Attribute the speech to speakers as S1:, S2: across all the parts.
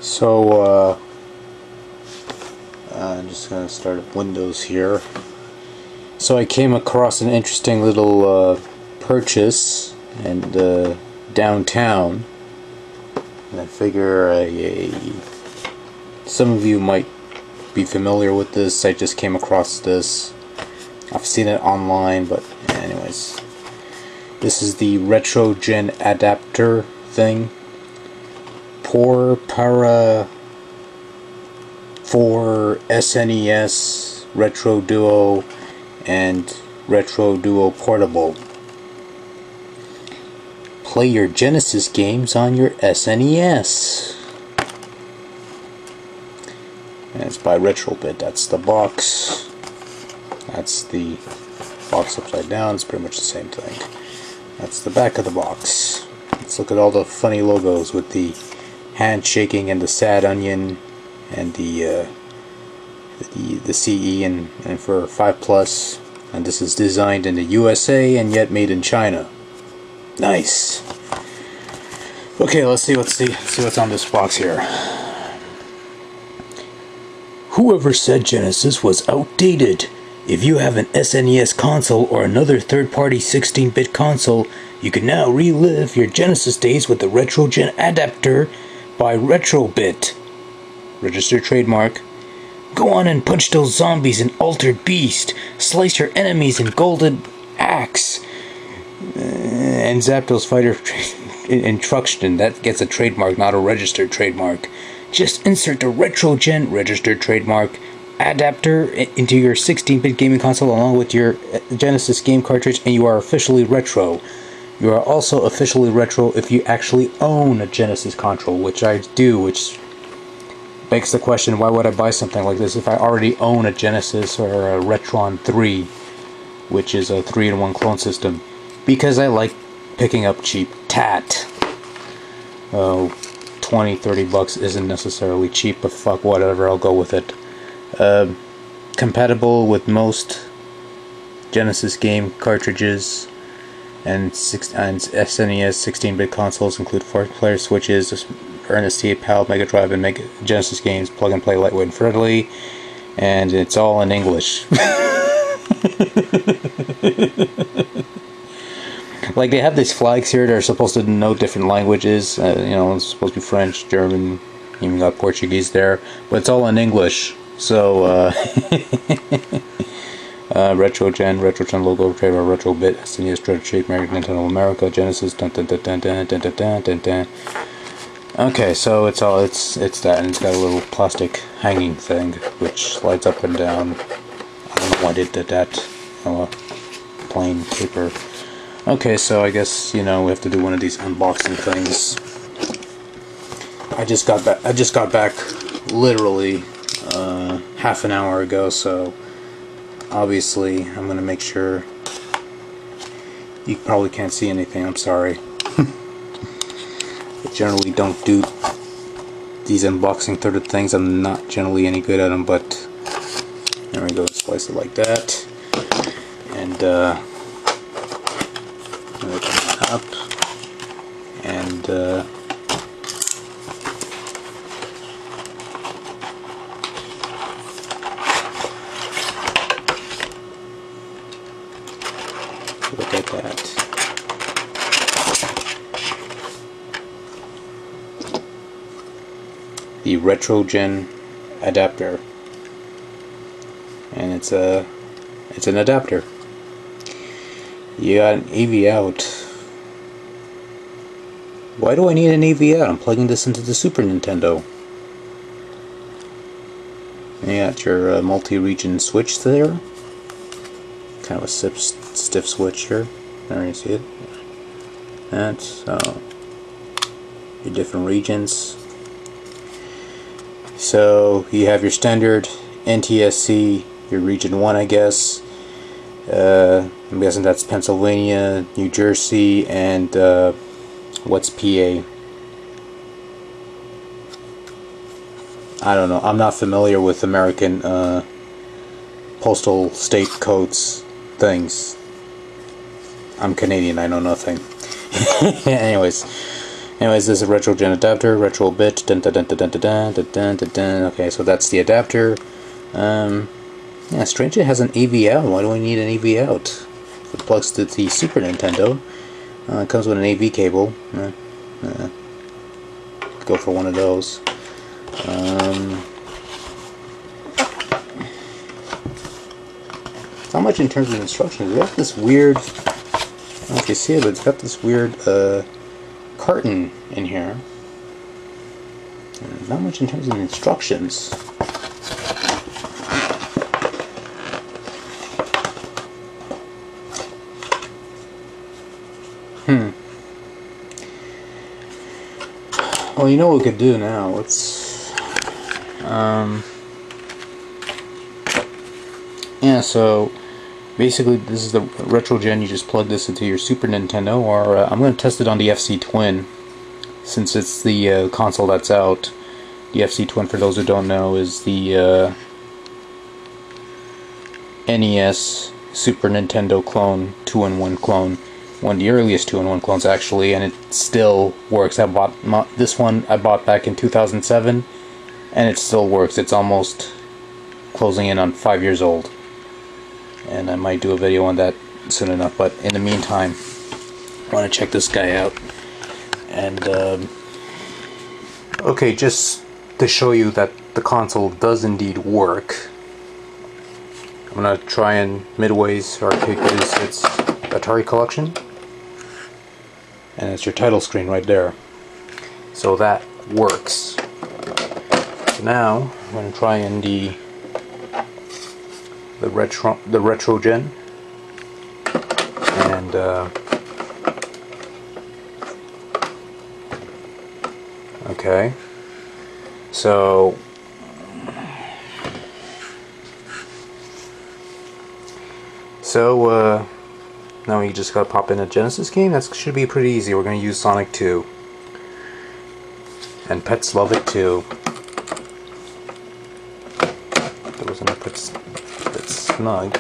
S1: So, I'm just going to start up Windows here. So I came across an interesting little purchase and downtown. And I figure some of you might be familiar with this. I just came across this. I've seen it online, but anyways. This is the Retrogen adapter thing. Para for SNES, Retro Duo, and Retro Duo Portable. Play your Genesis games on your SNES. And it's by Retrobit. That's the box. That's the box upside down. It's pretty much the same thing. That's the back of the box. Let's look at all the funny logos with the handshaking and the sad onion and the CE and for 5+, and this is designed in the USA and yet made in China. Nice. Okay, let's see what's on this box here. Whoever said Genesis was outdated? If you have an SNES console or another third-party 16-bit console, you can now relive your Genesis days with the Retrogen adapter by Retrobit. Registered trademark. Go on and punch those zombies in Altered Beast. Slice your enemies in Golden Axe. And zap those fighter in Truxton. That gets a trademark, not a registered trademark. Just insert the Retrogen registered trademark adapter into your 16-bit gaming console along with your Genesis game cartridge, and you are officially retro. You are also officially retro if you actually own a Genesis console, which I do, which begs the question, why would I buy something like this if I already own a Genesis or a Retron 3, which is a 3-in-1 clone system? Because I like picking up cheap tat. Oh, 20-30 bucks isn't necessarily cheap, but fuck, whatever, I'll go with it. Compatible with most Genesis game cartridges and SNES 16-bit consoles, include 4-player switches, NST, PAL, Mega Drive, and Mega Genesis games, plug and play, lightweight and friendly, and it's all in English. Like, they have these flags here that are supposed to know different languages. You know, it's supposed to be French, German, even got Portuguese there, but it's all in English. So, Retrogen logo, trademark, Retrobit, SNES, Retro trademark, Nintendo America, Genesis, dun dun dun dun dun dun dun dun dun. Okay, so it's that, and it's got a little plastic hanging thing which slides up and down. I don't know why they did that. Plain paper. Okay, so I guess, you know, we have to do one of these unboxing things. I just got back literally half an hour ago, so obviously I'm gonna make sure you probably can't see anything. I'm sorry. I generally don't do these unboxing sort of things. I'm not generally any good at them, but there we go. Slice it like that, and open it up, and look at that. The Retrogen adapter, and it's an adapter. You got an AV out. Why do I need an AV out? I'm plugging this into the Super Nintendo. And you got your multi-region switch there. Kind of a stiff switch here. There, you see it. That's your different regions. So you have your standard NTSC, your region 1, I guess. I'm guessing that's Pennsylvania, New Jersey, and what's PA? I don't know. I'm not familiar with American postal state codes things. I'm Canadian, I know nothing. Anyways, Anyways, this is a Retrogen adapter, retro bit, dun dun dun dun dun dun dun dun dun dun. Okay, so that's the adapter. Yeah, strangely it has an AV out. Why do I need an AV out? It plugs to the Super Nintendo. It comes with an AV cable. Go for one of those. Not much in terms of instructions. It's got this weird, I don't know if you see it, but it's got this weird carton in here. Not much in terms of instructions. Well, you know what we could do now. Let's yeah, so basically this is the Retrogen. You just plug this into your Super Nintendo, or I'm going to test it on the FC Twin, since it's the console that's out. The FC Twin, for those who don't know, is the NES Super Nintendo clone, 2-in-1 clone. One of the earliest 2-in-1 clones, actually, and it still works. I bought this one I bought back in 2007, and it still works. It's almost closing in on 5 years old, and I might do a video on that soon enough. But in the meantime, I want to check this guy out. And okay, just to show you that the console does indeed work, I'm gonna try and Midway's arcade produce its Atari collection. And it's your title screen right there. So that works. So now I'm going to try in the Retrogen, and okay. So now we just gotta pop in a Genesis game. That should be pretty easy. We're gonna use Sonic 2. And pets love it too. That wasn't a bit snug.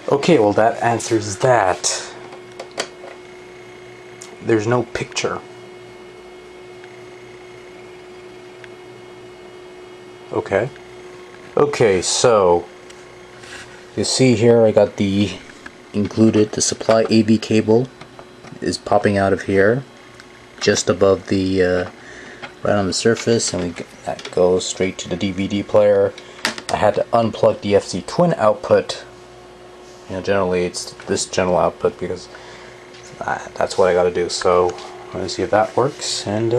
S1: Okay, well that answers that. There's no picture. Okay. Okay, so you see here I got the supply AV cable is popping out of here just above the right on the surface, and that goes straight to the DVD player. I had to unplug the FC Twin output. You know, generally it's this general output because that's what I gotta do. So I'm gonna see if that works, and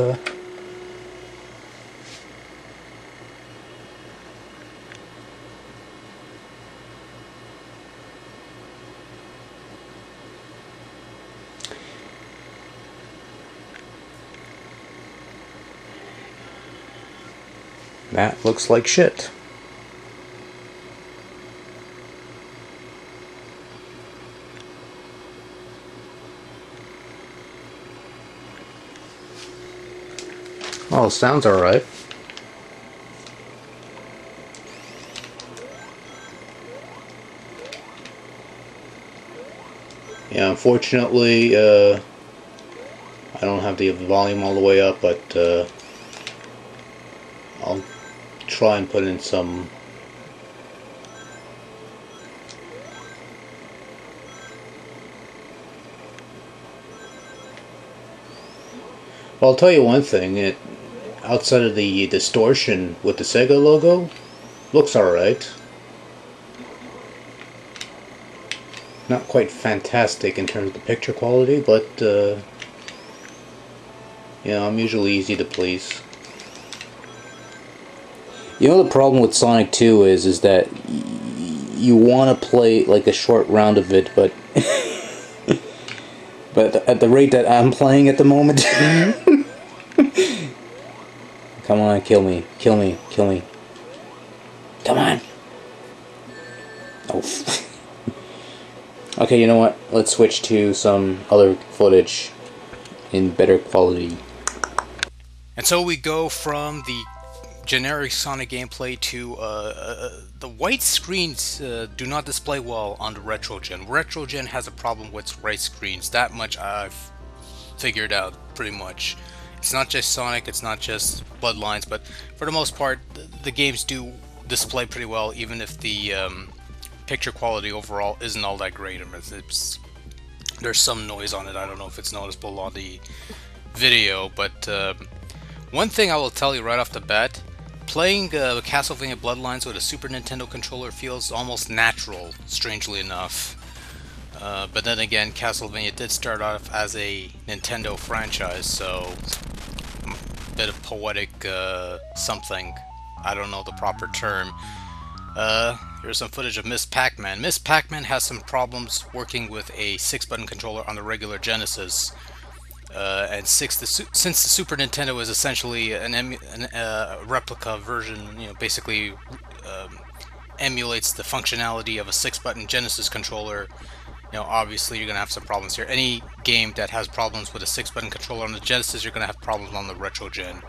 S1: that looks like shit. Well, sounds alright. Yeah, unfortunately, I don't have the volume all the way up, but I'll try and put in some well, I'll tell you one thing, outside of the distortion with the Sega logo, looks alright. Not quite fantastic in terms of the picture quality, but you know, I'm usually easy to please. You know, the problem with Sonic 2 is that you want to play like a short round of it, but but at the rate that I'm playing at the moment, come on, kill me, kill me, kill me. Come on. Oh. Okay, you know what? Let's switch to some other footage in better quality.
S2: And so we go from the generic Sonic gameplay to the white screens do not display well on the Retrogen. Retrogen has a problem with white screens. That much I've figured out pretty much. It's not just Sonic, it's not just Bloodlines, but for the most part, the games do display pretty well, even if the picture quality overall isn't all that great. I mean, there's some noise on it. I don't know if it's noticeable on the video, but one thing I will tell you right off the bat, playing Castlevania Bloodlines with a Super Nintendo controller feels almost natural, strangely enough. But then again, Castlevania did start off as a Nintendo franchise, so a bit of poetic something. I don't know the proper term. Here's some footage of Miss Pac-Man. Miss Pac-Man has some problems working with a 6-button controller on the regular Genesis. And since the Super Nintendo is essentially a replica version, basically emulates the functionality of a 6-button Genesis controller, obviously you're going to have some problems here. Any game that has problems with a 6-button controller on the Genesis, you're going to have problems on the Retrogen.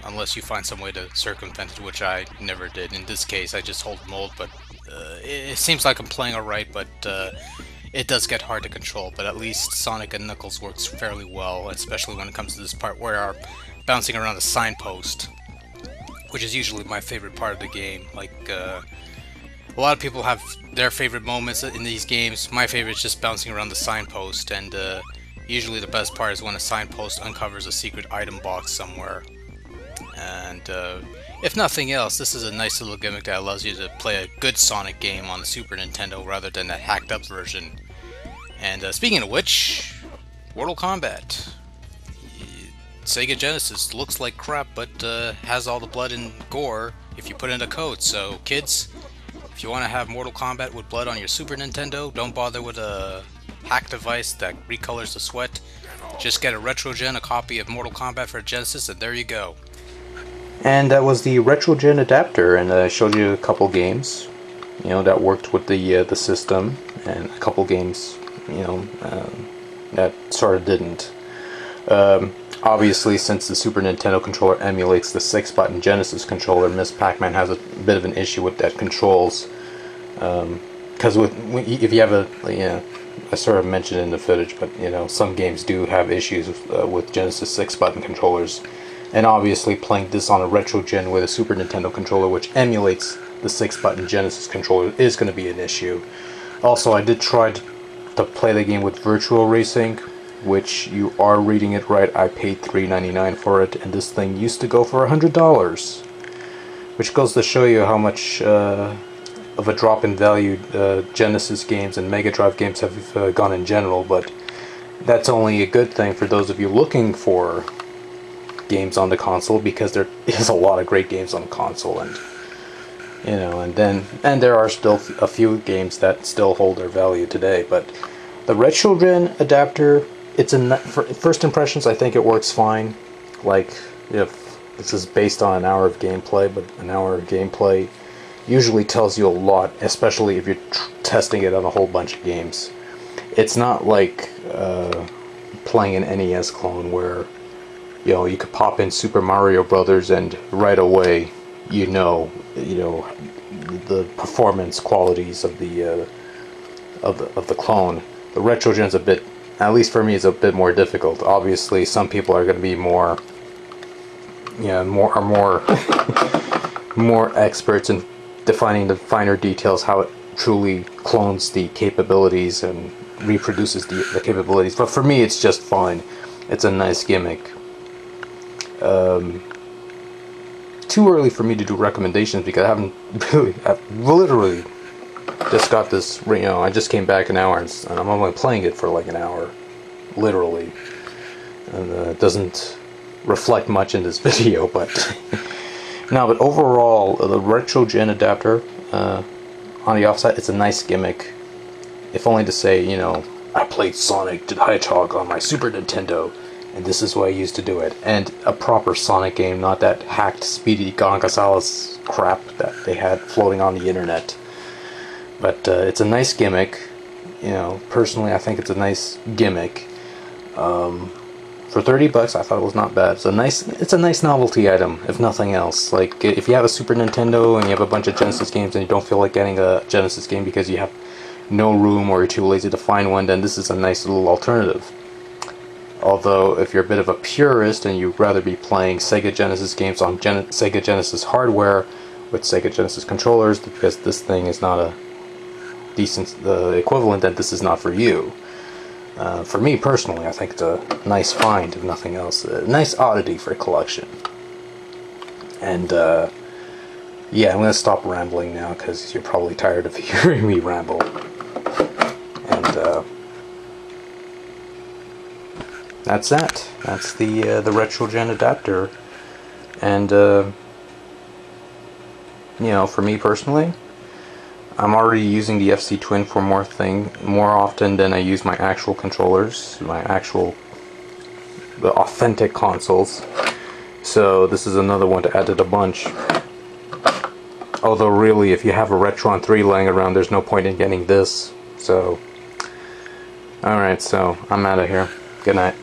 S2: Unless you find some way to circumvent it, which I never did. In this case, I just hold and hold, but it seems like I'm playing alright, but it does get hard to control. But at least Sonic and Knuckles works fairly well, especially when it comes to this part where I'm bouncing around the signpost, which is usually my favorite part of the game. Like, a lot of people have their favorite moments in these games. My favorite is just bouncing around the signpost, and usually the best part is when a signpost uncovers a secret item box somewhere. And if nothing else, this is a nice little gimmick that allows you to play a good Sonic game on the Super Nintendo rather than that hacked up version. And speaking of which, Mortal Kombat. Sega Genesis looks like crap, but has all the blood and gore if you put in a code. So kids, if you want to have Mortal Kombat with blood on your Super Nintendo, don't bother with a hack device that recolors the sweat. Just get a Retrogen, a copy of Mortal Kombat for Genesis, and there you go.
S1: And that was the Retrogen adapter, and I showed you a couple games, that worked with the system, and a couple games, that sort of didn't. Obviously, since the Super Nintendo controller emulates the 6-button Genesis controller, Miss Pac-Man has a bit of an issue with that controls. Because if you have I sort of mentioned in the footage, but some games do have issues with Genesis 6-button controllers. And obviously playing this on a Retrogen with a Super Nintendo controller which emulates the 6-button Genesis controller is going to be an issue. Also, I did try to play the game with Virtual Racing, which you are reading it right. I paid $3.99 for it, and this thing used to go for $100. Which goes to show you how much of a drop in value Genesis games and Mega Drive games have gone in general, but that's only a good thing for those of you looking for games on the console, because there is a lot of great games on the console, and and there are still a few games that still hold their value today. But the Retrogen adapter, for first impressions, I think it works fine. Like, if this is based on an hour of gameplay, but an hour of gameplay usually tells you a lot, especially if you're testing it on a whole bunch of games. It's not like playing an NES clone where you could pop in Super Mario Brothers and right away the performance qualities of the clone. The Retrogen's a bit, at least for me, is a bit more difficult. Obviously, some people are going to be more experts in defining the finer details, how it truly clones the capabilities and reproduces the capabilities. But for me, it's just fine. It's a nice gimmick. Too early for me to do recommendations because I've literally just got this, I just came back an hour and I'm only playing it for like an hour, literally. And it doesn't reflect much in this video, but but overall, the Retrogen adapter, on the offside, it's a nice gimmick. If only to say, I played Sonic the Hedgehog on my Super Nintendo, and this is what I used to do it. And a proper Sonic game, not that hacked Speedy Gonzales crap that they had floating on the internet. But it's a nice gimmick.
S3: you know, personally, I think it's a nice gimmick. For $30, I thought it was not bad. It's a nice novelty item, if nothing else. Like, if you have a Super Nintendo and you have a bunch of Genesis games and you don't feel like getting a Genesis game because you have no room or you're too lazy to find one, then this is a nice little alternative. Although, if you're a bit of a purist and you'd rather be playing Sega Genesis games on Sega Genesis hardware with Sega Genesis controllers, because this thing is not a decent equivalent, then this is not for you. For me personally, I think it's a nice find, if nothing else. A nice oddity for a collection. And, yeah, I'm going to stop rambling now, because you're probably tired of hearing me ramble. And, that's that. That's the Retrogen adapter. And, you know, for me personally, I'm already using the FC Twin for more often than I use my actual controllers, the authentic consoles. So this is another one to add to the bunch. Although really, if you have a Retron 3 laying around, there's no point in getting this. So, alright, so I'm out of here. Good night.